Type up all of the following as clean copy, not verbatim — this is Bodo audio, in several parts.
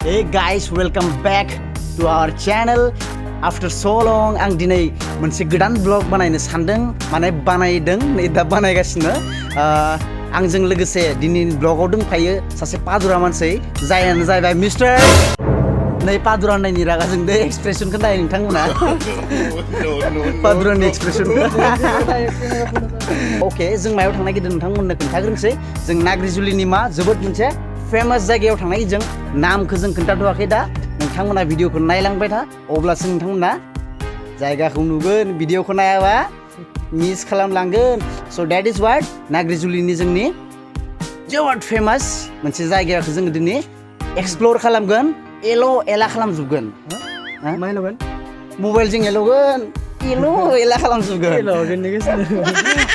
Hey guys, welcome back to our channel. After so long, आं दिनै मोनसे गोदान vlog बानायनो सानदों, माने बानायदों, नै दा बानायगासिनो। आंजों लोगोसे दिनैनि vlogआव दंफायो सासे पादुरा मानसि, जायानो जाहैबाय मिस्टार। नै पादुरा नायनि रागा जोंदो एक्सप्रेसनखौ नाय नोंथांमोना। पादुरानि एक्सप्रेसनखौ। ओके, जों मायाव थांनो नागिरदों नोंथांमोननो खोन्थाग्रोनोसै। जों नाग्रिजुलिनि मा जोबोद मोनसे फेमास जायगायाव थांनाय जों नामखौ जों खोन्थाथ'वाखै दा। नोंथांमोना भिडिअखौ नायलांबाय था, अब्लासो नोंथांमोना जायगाखौ नुगोन। भिडिअखौ नायाबा मिस खालामलांगोन। स' द्याट इज वाट नाग्रिजुलिनि जोंनि जोबोद फेमास मोनसे जायगाखौ जोङो दिनै एक्सप्लर खालामगोन। एला खालामजोबगोन। मा एल'गोन? मबाइलजों एल'गोन। एला खालामजोबगोन।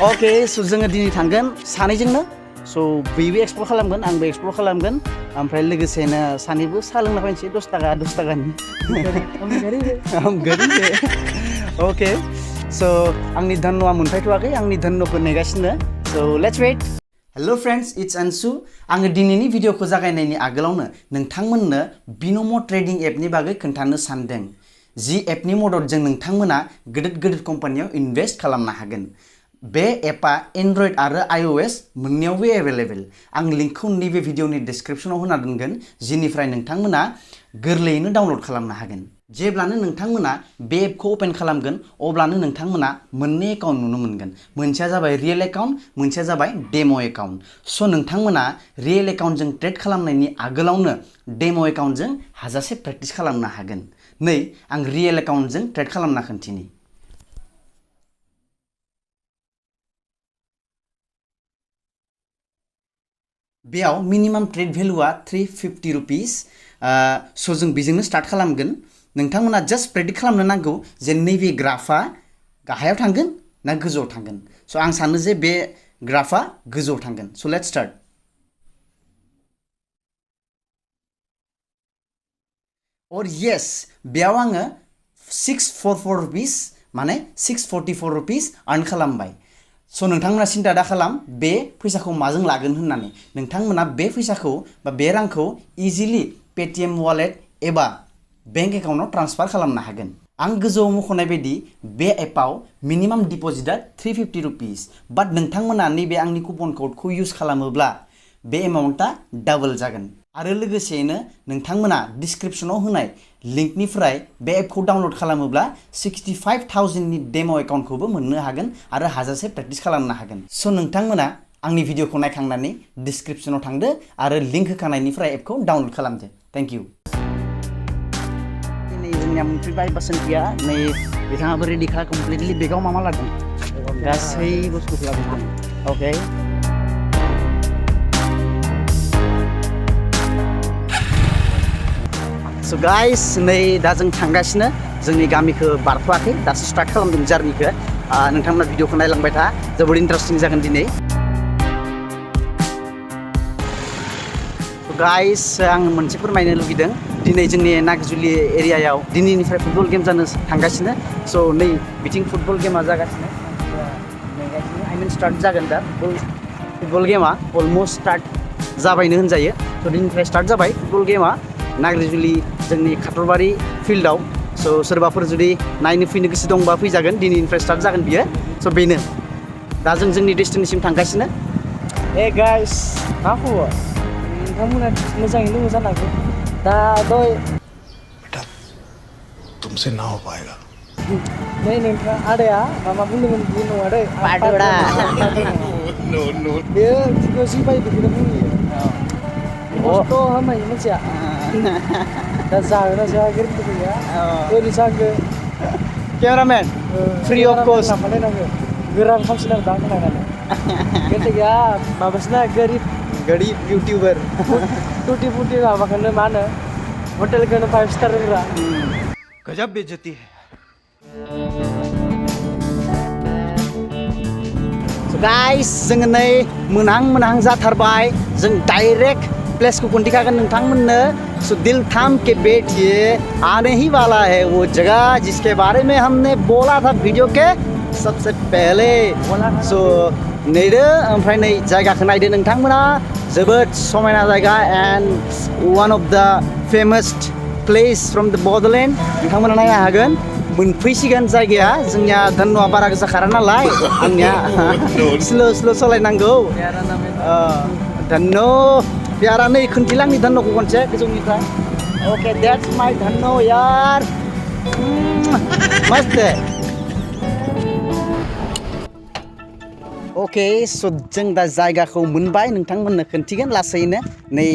अके, स' जोङो दिनै थांगोन सानैजोंनो। स' बेबो एक्सप्लर खालामगोन, आंबो एक्सप्लर खालामगोन। ओमफ्राय लोगोसेनो सानैबो साहा लोंना फैनोसै 10 थाखानि। अके, स' आंनि धन्न'आ मोनफैथ'वाखै, आंनि धन्न'खौ नेगासिनो। So' let's wait. Hello' friends, it's आनसु। आङो दिनैनि भिडिअखौ जागायनायनि आगोलावनो नोंथांमोननो बिन'म ट्रेडिं एपनि बागै खोन्थानो सानदों। जि एपनि मददजों नोंथांमोना गिदिर कम्पानियाव इनभेस्ट खालामनो हागोन। बे एपा एन्ड्रइड आरो iOS मोननैयावबो एभेलेबेल। आं लिंकखौ नैबे भिडिअनि डिसक्रिपसनाव होना दोनगोन, जिनिफ्राय नोंथांमोना गोरलैयैनो डाउनलड खालामनो हागोन। जेब्लानो नोंथांमोना बे एपखौ अपेन खालामगोन, अब्लानो नोंथांमोना मोननै एकाउन्ट नुनो मोनगोन। मोनसेया जाबाय रियेल एकाउन्ट, मोनसेया जाबाय डेम' एकाउन्ट। स' नोंथांमोना रियेल एकाउन्टजों ट्रेड खालामनायनि आगोलावनो डेम' एकाउन्टजों हाजासे प्रेक्टिस खालामनो हागोन। नै आं रियेल एकाउन्टजों ट्रेड खालामना खोन्थिनि। बेयाव मिनिमाम ट्रेड भेलुआ 350 रुपिस। स' जों बेजोंनो स्टार्ट खालामगोन। नोंथांमोना जास्ट प्रेडिक्ट खालामनो नांगौ जे नैबे ग्राफआ गाहायाव थांगोन ना गोजौआव थांगोन। स' आं सानो जे बे ग्राफआ गोजौआव थांगोन। स' लेट्स स्टार्ट। और येस, बेयाव आङो 644 रुपिस माने 644 रुपिस आर्न खालामबाय। स' नोंथांमोना सिन्था दा खालाम बे फैसाखौ माजों लागोन होननानै। नोंथांमोना बे फैसाखौ बा बे रांखौ इजिलि पेटिएम वालेट एबा बेंक एकाउन्टाव ट्रान्सफार खालामनो हागोन। आं गोजौआव मख'नाय बायदि बे एपआव मिनिमाम डिप'जिटआ 350 रुपिस। बाट नोंथांमोना नैबे आंनि कुपन क'डखौ इउज खालामोब्ला बे एमाउन्टआ डाबल जागोन। आरो लोगोसेयैनो नोंथांमोना डिसक्रिपसनाव होनाय लिंकनिफ्राय बे एपखौ डाउनलड खालामोब्ला 65,000नि डेम' एकाउन्टखौबो मोननो हागोन आरो हाजासे प्रेक्टिस खालामनो हागोन। स' नोंथांमोना आंनि भिडिअखौ नायखांनानै डिसक्रिपसनाव थांदो आरो लिंक होखानायनिफ्राय एपखौ डाउनलड खालामदो। Thank you. दिनै जोंनिया मोनफैबाय बासन्तिया। नै बिथाङाबो रेडि खा कमप्लिटलि। बेगाव मा लादों? गासै बुस्थुखौ लाबोदों। अके। स' गाइस, नै दा जों थांगासिनो। जोंनि गामिखौ बारथ'वाखै, दासो स्टार्ट खालामदों जार्निखौ। नोंथांमोना भिडिअखौ नायलांबाय था, जोबोद इन्टारेस्टिं जागोन दिनै। गाइस, आं मोनसे फोरमायनो लुगैदों। दिनै जोंनि नाग्रिजुलि एरियायाव दिनैनिफ्राय फुटबल गेम जानो थांगासिनो। स' नै बिथिं फुटबल गेमा जागासिनो। आइ मिन स्टार्ट जागोन दा। फुटबल गेमा अलमस्ट स्टार्ट जाबायनो होनजायो। स' दिनैनिफ्राय स्टार्ट जाबाय फुटबल गेमा नाग्रिजुलि जोंनि खाथरबारि फिल्डआव। स' सोरबाफोर जुदि नायनो फैनो गोसो दंबा फैजागोन। दिनैनिफ्राय स्टार्ट जागोन बियो। स' बेनो दा जों जोंनि डेस्टिनेसिम थांगासिनो। ए गाइस, मा खबर? नोंथांमोना मोजाङैनो दङ जानो हागौ। दा दय बेटा तुमसे ना हो पाएगा। नै नोंथां आदाया मा बुंदोंमोन बे नङा दै। पादुरा। बेयो भिडिअ जि बायो बेखौनो बुंयो। मस्थ' हामायो मानसिया। दा जागोना जायाखै गैया ओरै जागो। Cameramen free of cost लांफालायनांगो। गोरान खालामसिनांगौ दा खोनानानै। गोथै गैया माबासोना गोरिब इउटिउबार। टुटि फुटि माबाखौनो मा होनो हटेलखौनो 5 स्टार होग्रा। गजब बेइज्जती है। गाइस, जोङो नै मोनहां जाथारबाय। जों डाइरेक्ट प्लेसखौ खोन्थिखागोन नोंथांमोननो। सो दिल थाम के बैठिए, आने ही वाला है वो जगह जिसके बारे में हमने बोला था वीडियो के सबसे पहले। सो नैदो ओमफ्राय नै जायगाखौ नायदो नोंथांमोना। जोबोद समायना जायगा and one of the famous place from the Borderland नोंथांमोना नायनो हागोन मोनफैसिगोन जायगाया जोंनिया धन्न'आ बारा गोसा खारा नालाय आंनिया स्ल' सालायनांगौ धन्नो प्यारा नै खोन्थिला आंनि धन्न'खौ खनसे गोजौनिफ्राय okay that's my धन्नो यार मस्त okay so जों दा जायगाखौ मोनबाय नोंथांमोननो खोन्थिगोन लासैनो नै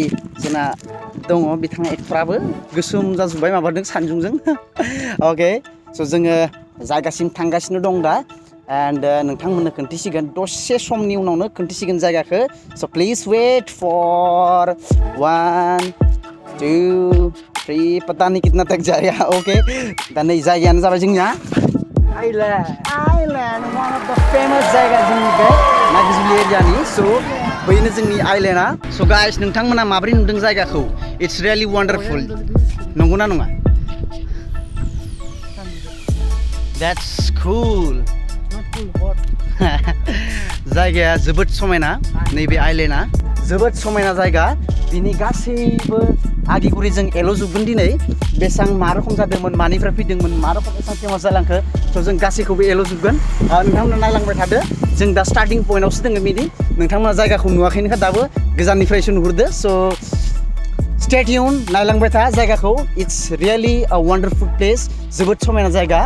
जोंना दङ बिथाङा एक्टराबो गोसोम जाजोब्बाय माबादों सानजुंजों okay so जोङो जायगासिम थांगासिनो दं दा and नोंथांमोननो खोन्थिसिगोन दसे समनि उनावनो खोन्थिसिगोन जायगाखौ so please wait for 1 2 3 पता नहीं कितना तक जाएगा okay दा नै जायगायानो जाबाय जोंनिया Island one of the famous जायगा जोंनि बे नाग्रिजुलि एरियानि so बैनो जोंनि आइलेन्डआ so guys नोंथांमोना माबोरै नुदों जायगाखौ it's really wonderful नंगौना नङा that's cool जायगाया जोबोद समायना नैबे आइलेन्डआ जोबोद समायना जायगा बिनि गासैबो आगिगुरिजों एल'जोबगोन दिनै बेसां मा रोखोम जादोंमोन मानिफ्राय फैदोंमोन मा रोखोम एसां फेमास जालांखो स' जों गासैखौबो एल'जोबगोन नोंथांमोना नायलांबाय थादो जों दा स्टार्टिं पइन्टआवसो दोङो बिदि नोंथांमोना जायगाखौ नुवाखैनोखा दाबो गोजाननिफ्रायसो नुहुरदो स' स्टे टिउन नायलांबाय था जायगाखौ it's really O wonderful place जोबोद समायना जायगा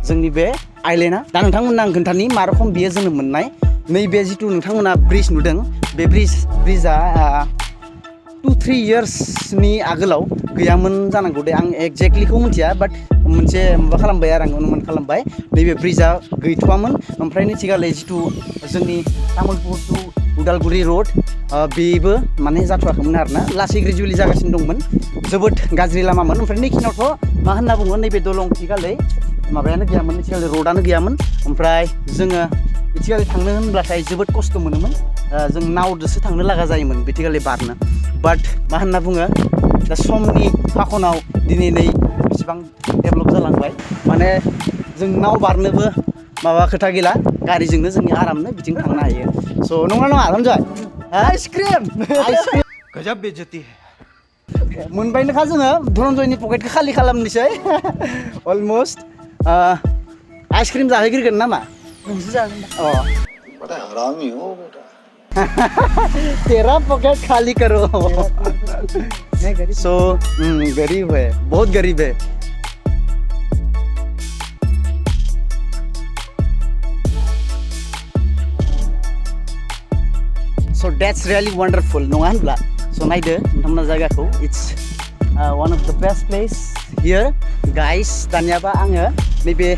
जोंनि बे आइलेन्डआ दा नोंथांमोना आं खोन्थानि मा रोखोम बियो जोंनो मोननाय नैबे जिथु नोंथांमोना ब्रिज नुदों बे ब्रिजआ 2-3 इयार्सनि आगोलाव गैयामोन जानांगौ दे आं एक्जेक्टलिखौ मिथिया बाट मोनसे माबा खालामबाय आरो आं अनुमान खालामबाय नैबे ब्रिजआ गैथ'वामोन ओमफ्राय नैथिगालै जिथु जोंनि तामुलपुर टु उदालगुरि रोड बेबो माने जाथ'वाखैमोन आरोना लासै ग्रेजुवेलि जागासिनो दंमोन जोबोद गाज्रि लामामोन ओमफ्राय नैखिनावथ' मा होनना बुङो नैबे दलं थिगालै माबायानो गैयामोन नैथिगालै रोडआनो गैयामोन ओमफ्राय जोङो बिथिगालै थांनो होनब्लाथाय जोबोद खस्थ' मोनोमोन जों नावजोंसो थांनो लागा जायोमोन बिथिगालै बारनो बाट मा होनना बुङो दा समनि फाखनाव दिनै नै बेसेबां डेभेलप जालांबाय माने जों नाव बारनोबो माबा खोथा गैला गारिजोंनो जोंनि आरामनो बिथिं थांनो हायो स' नङा नङा रन्जय आइसक्रिम गजब बेइज्जती है मोनबायनोखा जोङो धनन्जयनि पकेटखौ खालि खालामनोसै अलमस्ट आइसक्रिम जाहैग्रोगोन नामा नोंसो जागोन बड़ा हरामी हो बेटा तेरा पॉकेट खाली करो सो गरीब है बहुत गरीब है so that's really wonderful नङा होनब्ला so नायदो नोंथांमोना जायगाखौ it's one of the best place here guys दानियाबा आङो नैबे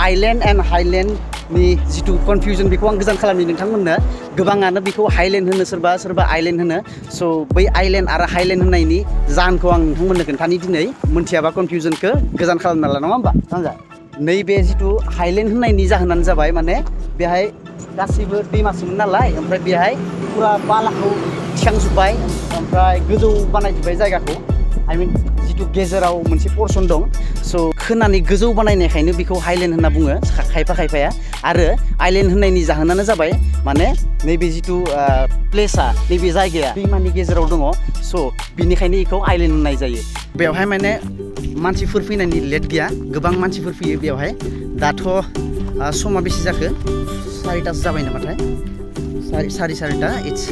आइलेन्ड एन्ड हाइलेन्डनि जिथु कनफिउजन बेखौ आं गोजान खालामनि नोंथांमोननो गोबाङानो बेखौ हाइलेन्ड होनो सोरबा आइलेन्ड होनो स' बै आइलेन्ड आरो हाइलेन्ड होननायनि जाहोनखौ आं नोंथांमोननो खोन्थानि दिनै मोनथियाबा कनफिउजनखौ गोजान खालामना ला नङा होमबा सानजा नैबे जिथु हाइलेन्ड होननायनि जाहोनानो जाबाय माने बेहाय गासैबो दैमासोमोन नालाय ओमफ्राय बेहाय फुरा बालाखौ थिखांजोब्बाय ओमफ्राय गोजौ बानायजोब्बाय जायगाखौ I mean जिथु गेजेराव मोनसे पर्सन दं स' खोनानै गोजौ बानायनायखायनो बेखौ हाइलेन्ड होनना बुङो खायफाया आरो आइलेन्ड होननायनि जाहोनानो जाबाय माने नैबे जिथु प्लेसआ नैबे जायगाया दैमानि गेजेराव दङ स' बिनिखायनो बेखौ आइलेन्ड होननाय जायो बेवहाय माने मानसिफोर फैनायनि लेट गैया गोबां मानसिफोर फैयो बेवहाय दाथ' समा बेसे जाखो 4:30 जाबाय नामाथाय सारिथा इट्स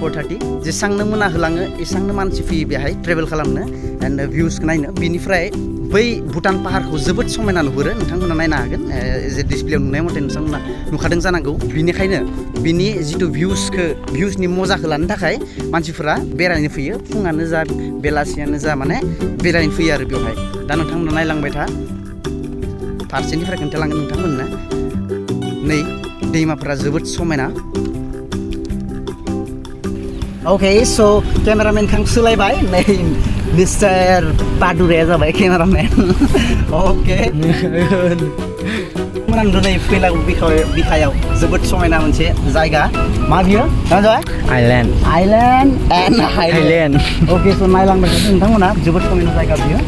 4:30 जेसांनो मोनाहोलाङो एसांनो मानसि फैयो बेहाय ट्रेभेल खालामनो एन्ड भिउसखौ नायनो बिनिफ्राय बै भुटान पाहारखौ जोबोद समायना नुहुरो नोंथांमोना नायनो हागोन जे डिसप्लेआव नुनाय मथे नोंथांमोना नुखादों जानांगौ बिनिखायनो बिनि जिथु भिउसनि मजाखौ लानो थाखाय मानसिफोरा बेरायनो फैयो फुङानो जा बेलासियानो जा माने बेरायनो फैयो आरो बेवहाय दा नोंथांमोना नायलांबाय था फारसेनिफ्राय खोन्थालांगोन नोंथांमोननो नै दैमाफोरा जोबोद समायना Okay, so cameraman सोलायबाय नै मिस्टार पादुराया जाबाय cameraman okay मोनां दिनै फैलागौ बिखायाव जोबोद समायना मोनसे जायगा मा बियो Island and Highland okay so नायलांबाय थादो नोंथांमोना जोबोद समायना जायगा बियो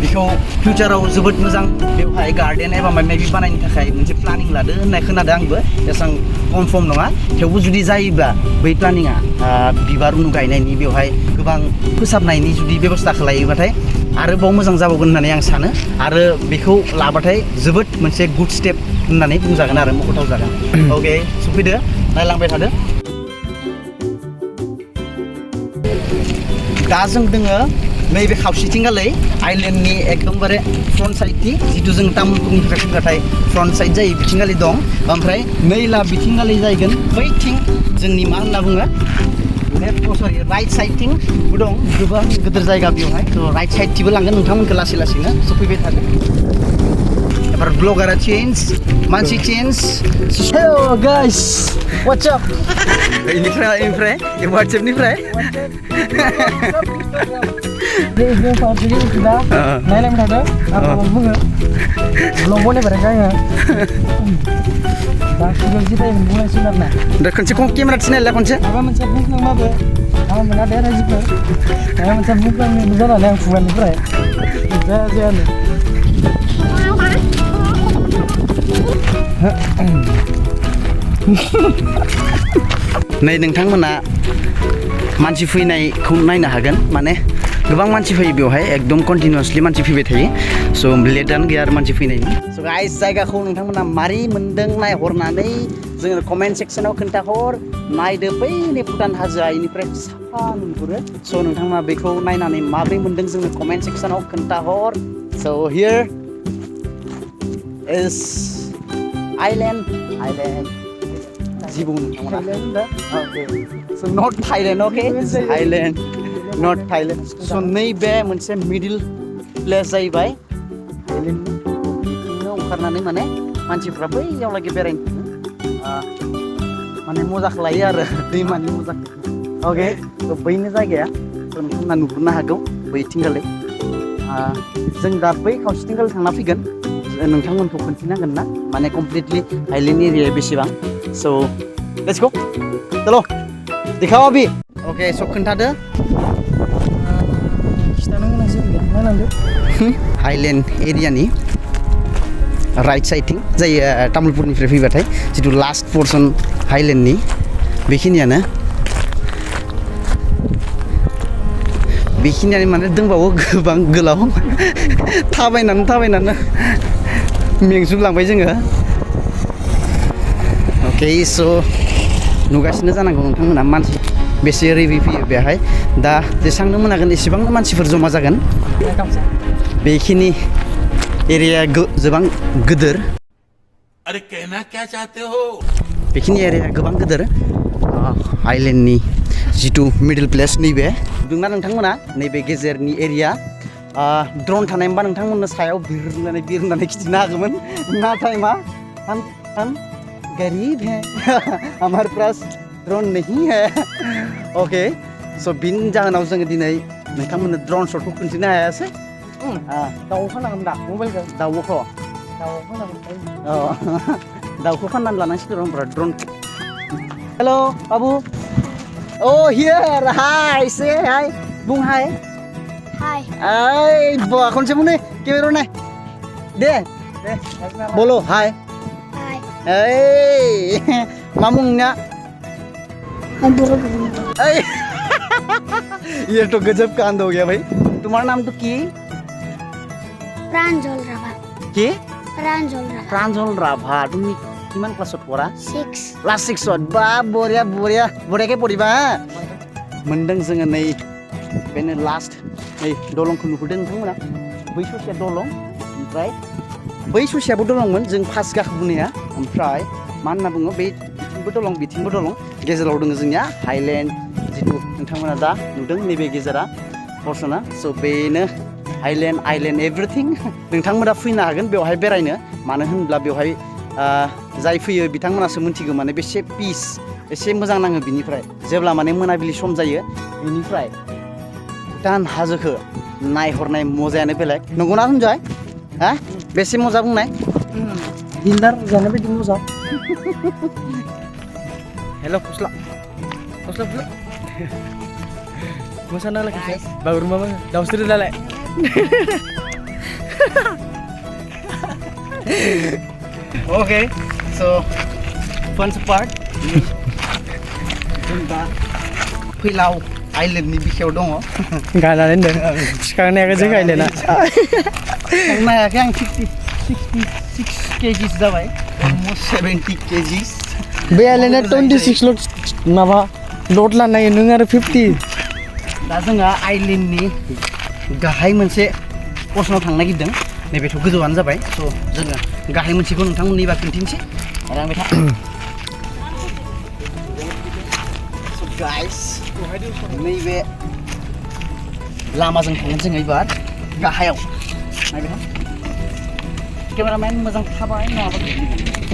बेखौ फिउचाराव जोबोद मोजां बेवहाय गार्डेन एबा माबा माबि बानायनो थाखाय मोनसे प्लानिं लादो होननाय खोनादों आंबो एसां कनफार्म नङा थेवबो जुदि जायोब्ला बै प्लानिङा बिबार उनु गायनायनि बेवहाय गोबां फोसाबनायनि जुदि बेबस्था खालायोबाथाय आरोबाव मोजां जाबावगोन होननानै आं सानो आरो बेखौ लाबाथाय जोबोद मोनसे गुड स्टेप होननानै बुंजागोन आरो मख'थाव जागोन अके सफैदो नायलांबाय थादो दा जों दोङो नैबे खावसेथिंगालै आइलेण्डनि एकदमबारे फ्रन्ट साइडथि जिथु जों तामुलपुरनिफ्राय फैबाथाय फ्रन्ट साइड जायो बिथिंगालि दं ओमफ्राय नैला बिथिंगालि जाहैगोन बैथिं जोंनि मा होनना बुङो सरि राइट साइडथिंबो दं गोबां गिदिर जायगा बेवहाय राइट साइडथिबो लांगोन नोंथांमोनखौ लासै लासैनो सफैबाय थागोन एबार ब्लगारा चेन्ज मानसि change hello guys what's of इनिफ्राय WhatsApp-निफ्राय Dia ibu tahu sini sudah, naik ada, apa bunga, belum boleh berangkat ya. Dah sudah kita yang bunga sudah na. Dah kunci kong kamera sini lah kunci. Apa macam bunga apa? Apa mana dia lagi per? Apa macam bunga ni bisa lah yang fuan berai. Bisa je ni. नै नोंथांमोना मानसि फैनायखौ नायनो हागोन माने गोबां मानसि फैयो बेवहाय एकदम कन्टिनिउसलि मानसि फैबाय थायो स' लेटआनो गैया आरो मानसि फैनायनि स' गाइस जायगाखौ नोंथांमोना मारै मोन्दों नायहरनानै जोङो कमेन्ट सेक्सनाव खोन्थाहर नायदो बैनि भुटान हाजोआ इनिफ्राय साफा नुहुरो स' नोंथांमोना बेखौ नायनानै माबोरै मोन्दों जोंनो कमेन्ट सेक्सनाव खोन्थाहर स' here is island Sifung Thailand okay so not Thailand okay Thailand not Thailand so nैबे मोनसे मिडिल प्लेस जाहैबाय आइलेण्ड बिथिंनो ओंखारनानै माने मानसिफ्रा बैयाव लागि बेरायनो थाङो माने मजाखौ लायो आरो दैमानि मजाखौ okay so बैनो जायगाया so नोंथांमोना नुहुरनो हागौ बैथिंगालै जों दा बै खावसेथिंगालै थांना फैगोन नोंथांमोनखौ खोन्थिनांगोन ना माने कमप्लिटलि आइलेण्ड एरिया बेसेबां so let's go चलो दिखाओ अभी okay so खोन्थादो खिथानांगोन जेबो गैया नायलांदो आइलेण्ड एरियानि राइट साइडथिं जायो तामुलपुरनिफ्राय फैबाथाय जिथु लास्ट पर्सन आइलेण्डनि बेखिनियानो माने दंबावो गोबां गोलाव थाबायनानै मेंजोबलांबाय जोङो ओके स' नुगासिनो जानांगौ नोंथांमोना मानसि बेसे रिभि फैयो बेहाय दा जेसांनो मोनागोन एसेबांनो मानसिफोर जमा जागोन बेखिनि एरियाया गोबां गिदिर बेखिनि एरियाया गोबां गिदिर आइलेण्डनि जिथु मिडिल प्लेस नैबे नुदोंना नोंथांमोना नैबे गेजेरनि एरिया ड्रन थानायमोनबा नोंथांमोननो सायाव बिरनानै खिथिनो हागौमोन नाथाय मा हम गरीब हैं हमारे पास ड्रोन नहीं है ओके सो बिनि जाहोनाव जोङो दिनै नोंथांमोननो ड्रोन शटखौ खोन्थिनो हायासै दाउ फानांगोन दा मबाइलखौ दाउखौ दाउखौ फाननानै लानांसिगोन होनब्ला ड्रोन हेलो बाबु oh here hi say hi bung hi Hai. ay bawa konsep ini kamera nih deh bolo hi Hai. hey mamungnya Buru-buru. ये तो गजब कांड हो गया भाई तुम्हारा नाम तो की Pranjol Rabat. की Pranjol Rabat. प्रांजल राभा तुम्ही किमान क्लासत परा 6. क्लास 6 बा बरिया पढिबा मोनदों जोङो नै बेनो लास्ट नै दलंखौ नुहुरदों नोंथांमोना बै ससेया दलं ओमफ्राय बै ससेयाबो दलंमोन जों फार्स्ट गाखोबोनाया ओमफ्राय मा होनना बुङो बे बिथिंबो दलं गेजेराव दङ जोंनिया हाइलेण्ड जिथु नोंथांमोना दा नुदों नैबे गेजेरा पर्सना स' बेनो आइलेण्ड एभ्रिथिं नोंथांमोना फैनो हागोन बेवहाय बेरायनो मानो होनब्ला बेवहाय जाय फैयो बिथांमोनासो मिथिगौ माने बेसे पिस एसे मोजां नाङो बिनिफ्राय जेब्ला माने मोनाबिलि सम जायो बिनिफ्राय भुटान हाजोखौ नायहरनाय मजायानो बेलेग नंगौना होनजाय हा बेसे मजा बुंनाय हिन्दार जानाय बायदि मोजां हेल' फस्ला मोसाना लाखिसै बागुरुम्बा दाउस्रि दालाय Okay, so fun part. जों दा फैलाव आइलेन्डनि बिखायाव दङ। गायनानै दोन सिखांनाया जों गायलेना थांनो हायाखै आं 66 kgs जाबाय almost 70 kgs बे आइलेन्डआ 26 लट माबा लट लानाय नों आरो 50 दा जोंहा आइलेन्डनि गाहाय मोनसे पर्सनाव थांनो नागिरदों नैबेथ' गोजौआनो जाबाय स' जोङो गाहाय मोनसेखौ नोंथांमोननि बा खिन्थिनोसै आरो आं मेथा गाइस नैबे लामाजों थांगोन जोङो एबार गाहायाव नायबाय केमेरामेन मोजां थाबाय नङाबा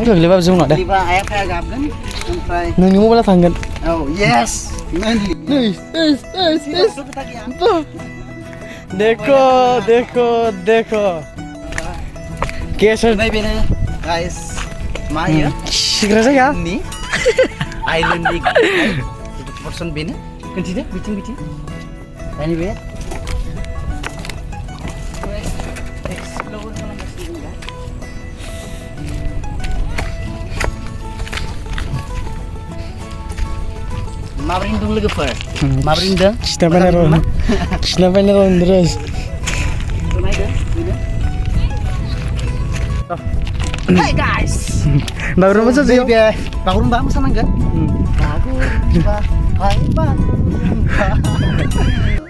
गोग्लैबाबो जों नङा दे गोग्लैबा आइ आफाया गाबगोन ओमफ्राय नोंनि मबाइला थांगोन औ येस देखो देखो देखो केसर नैबेनो गाइस मा इयो सिग्रा जायगा आइलेन्डनि पर्सन बेनो खिन्थिदो बिथिं दानि बे माबोरै दं लोगोफोर माबोरै दं खिन्थाबायनो र'न्द्रेस Hey guys बागुरुम्बा मोसायो बे बागुरुम्बा मोसानांगोन बागुरुम्बा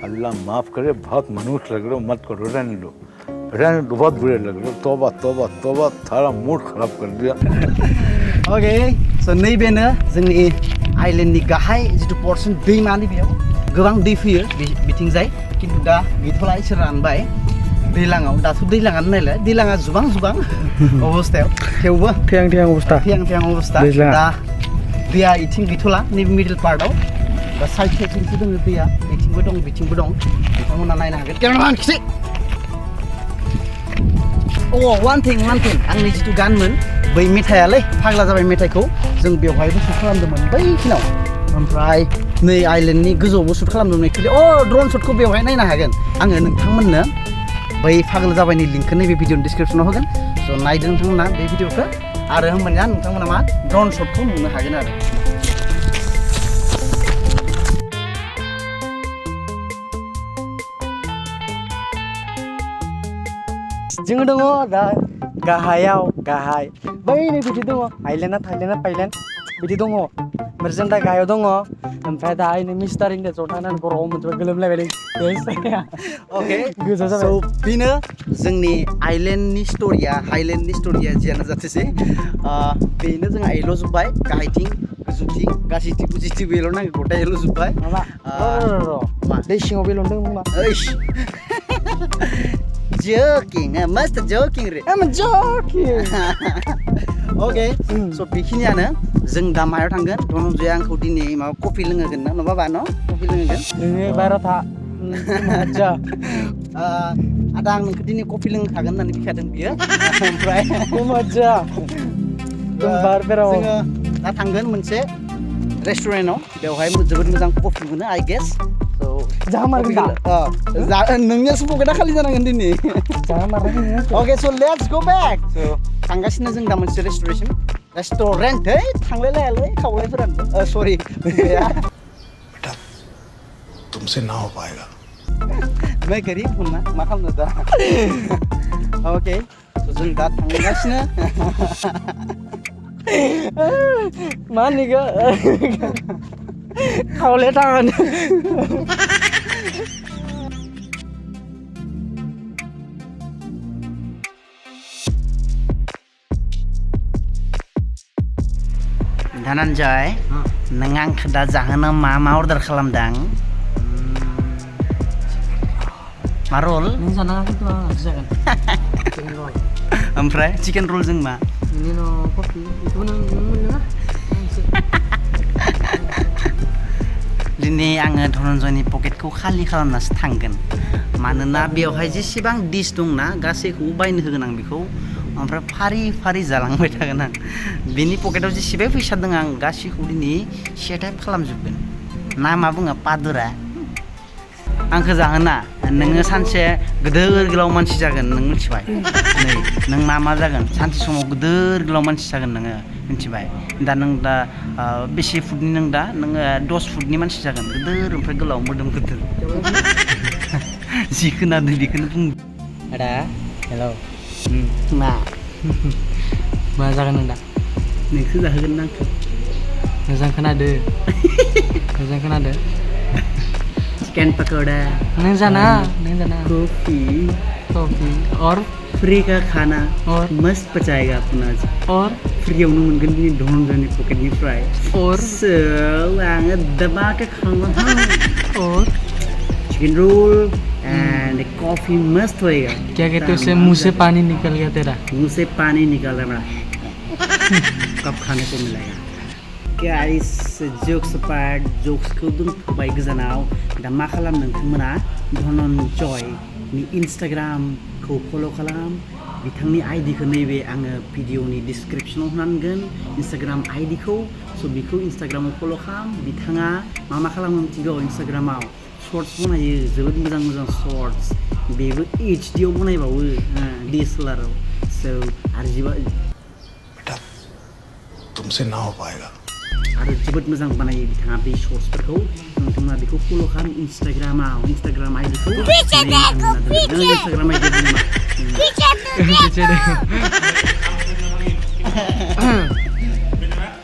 अल्लाह माफ करे बहुत मनुष्य लग रहे हो मत करो रहने दो बहुत बुरे लग रहे हो तौबा तौबा तौबा थारा मूड खराब कर दिया ओके स' नैबेनो जोंनि आइलेन्डनि गाहाय जिथु पर्सन दैमानि बेयाव गोबां दै फैयो बिथिंजाय खिन्थु दा गैथ'ला एसे रानबाय दैलाङाव दाथ' दैलाङानो नायलाय दैलाङा जुबां अबस्थायाव थेवबो थेहां अबस्था अबस्था दा दैया इथिं गैथ'ला नैबे मिडल पार्टआव दा साइड साइडथिंसो दङ दैया बिथिंबो दं बिथिंबो दं नोंथांमोना नायनो हागोन केमेरामेन खिथि वान थिं आंनि जिथु गानमोन बै मेथाइयालै फाग्ला जाबाय मेथाइखौ जों बेवहायबो शुट खालामदोंमोन बैखिनाव ओमफ्राय नै आइलेन्डनि गोजौआवबो शुट खालामदोंमोन एक्चुलि ड्रन शटखौ बेवहाय नायनो हागोन आङो नोंथांमोननो बै फाग्ला जाबायनि लिंकखौ नैबे भिडिअनि डिसक्रिपसनाव होगोन स' नायदो नोंथांमोना बे भिडिअखौ आरो होमबानिया नोंथांमोना मा ड्रन शटखौ नुनो हागोन आरो जोङो दङ दा गाहाय बैनो बिदि दङ आइलेन्डआ थाइलेन्ड बिदि दङ ओमफ्राय जों दा गाहायाव दङ ओमफ्राय दा आइनो मिस्टार इन्डिया ज' थांनानै गरम मोनजोबा गोलोमलायबाय अके गोजा स' जाबाय बेनो जोंनि हाइलेन्डनि स्ट'रिया जियानो जाथोंसै बेनो जोंहा एल'जोब्बाय गाहायथिं गोजौथिं गासैथिं बेल' नांगौ गथाय एल'जोब्बाय माबा र' दै सिङाव बेल'दों मा joking must joking re I'm joking okay so बेखिनियानो जों दा मायाव थांगोन धनन्जया आंखौ दिनै माबा कफि लोंहोगोन ना माबा न' कफि लोंहोगोन नोङो बायराव था मजा आदा आं नोंखौ दिनै कफि लोंहोखागोन होननानै बिखादों बियो ओमफ्राय मजा जों बारबेराव जोङो दा थांगोन मोनसे रेस्टुरेन्टआव बेवहाय जोबोद मोजां कफि मोनो आई गेस नोंनियासो पकेटा खालि जानांगोन दिनै अके स' लेट्स गो बेक थांगासिनो जों दा मोनसे रेस्टुरेन्ट है थांलायलायालै खावलायफोरानो सरि बेटा तुमसे ना हो पाएगा मैं गरिब हूं ना मा खालामनो दा अके जों दा थांगासिनो मा निगा खावलाया थाङानो धनन्जय नों आंखौ दा जाहोनो मा अर्डार खालामदों मा रल नों जानाङा खिन्थु आं जागोन चिकेन रल ओमफ्राय चिकेन रल जों मा बिनि उनाव कफि बेखौ नों मोनलोङा दिनै आङो धनन्जयनि पकेटखौ खालि खालामनासो थांगोन मानोना बेवहाय जेसेबां डिश दंना गासैखौबो बायनो होगोन आं बेखौ ओमफ्राय फारि जालांबाय थागोन आं बिनि पकेटाव जेसेबां फैसा दं आं गासैखौबो दिनै सेटाइप खालामजोबगोन ना मा बुङो पादुरा आंखौ जाहोना नोङो सानसे गिदिर गोलाव मानसि जागोन नों मिथिबाय नै नों मा जागोन सानसे समाव गिदिर गोलाव मानसि जागोन नोङो मिथिबाय दा नों दा बेसे फुटनि नों दा नोङो 10 फुटनि मानसि जागोन गिदिर ओमफ्राय गोलाव मोदोम गिदिर जि खोनादों बेखौनो बुं आदा हेलौ मा मा जागोन नों दा नोंसो जाहोगोन ना आंखौ मोजां खोनादो मोजां खोनादो चिकेन पकौड़ा नों जाना कॉफी और फ्री का खाना और मस्त पचाएगा अपना आज और फ्रियावनो मोनगोन बिनि धनजोंनि पकेटनिफ्राय और आङो दबाके खाना और चिकन रोल एंड कॉफी मस्त होएगा क्या कहते हैं उसे मुंह से पानी निकल गया तेरा मुंह से पानी निकल रहा कब खाने को मिलेगा गाइस जोक्स पार्ट जोक्स को दोनथ'बाय गोजानाव दा मा खालाम नोंथांमोना धनन्जयनि इन्स्टाग्रामखौ फल' खालाम बिथांनि आइडिखौ नैबे आङो भिडिअनि डिसक्रिपसनाव होनांगोन इन्स्टाग्राम आइडिखौ स' बिखौ इन्स्टाग्रामाव फल' खालाम बिथाङा मा खालामो मिथिगौ इन्स्टाग्रामाव शर्ट्स बनायो जोबोद मोजां शर्ट्स बेबो एचडिआव बनायबावो DSLRआव स' आरो बेटा तुमसे ना हो पाएगा आरो जोबोद मोजां बानायो बिथाङा बे शर्ट्सफोरखौ नोंथाङा बेखौ फल' खालाम इन्स्टाग्राम आइडिखौ पीछे देखो इन्स्टाग्राम आइडि पीछे देखो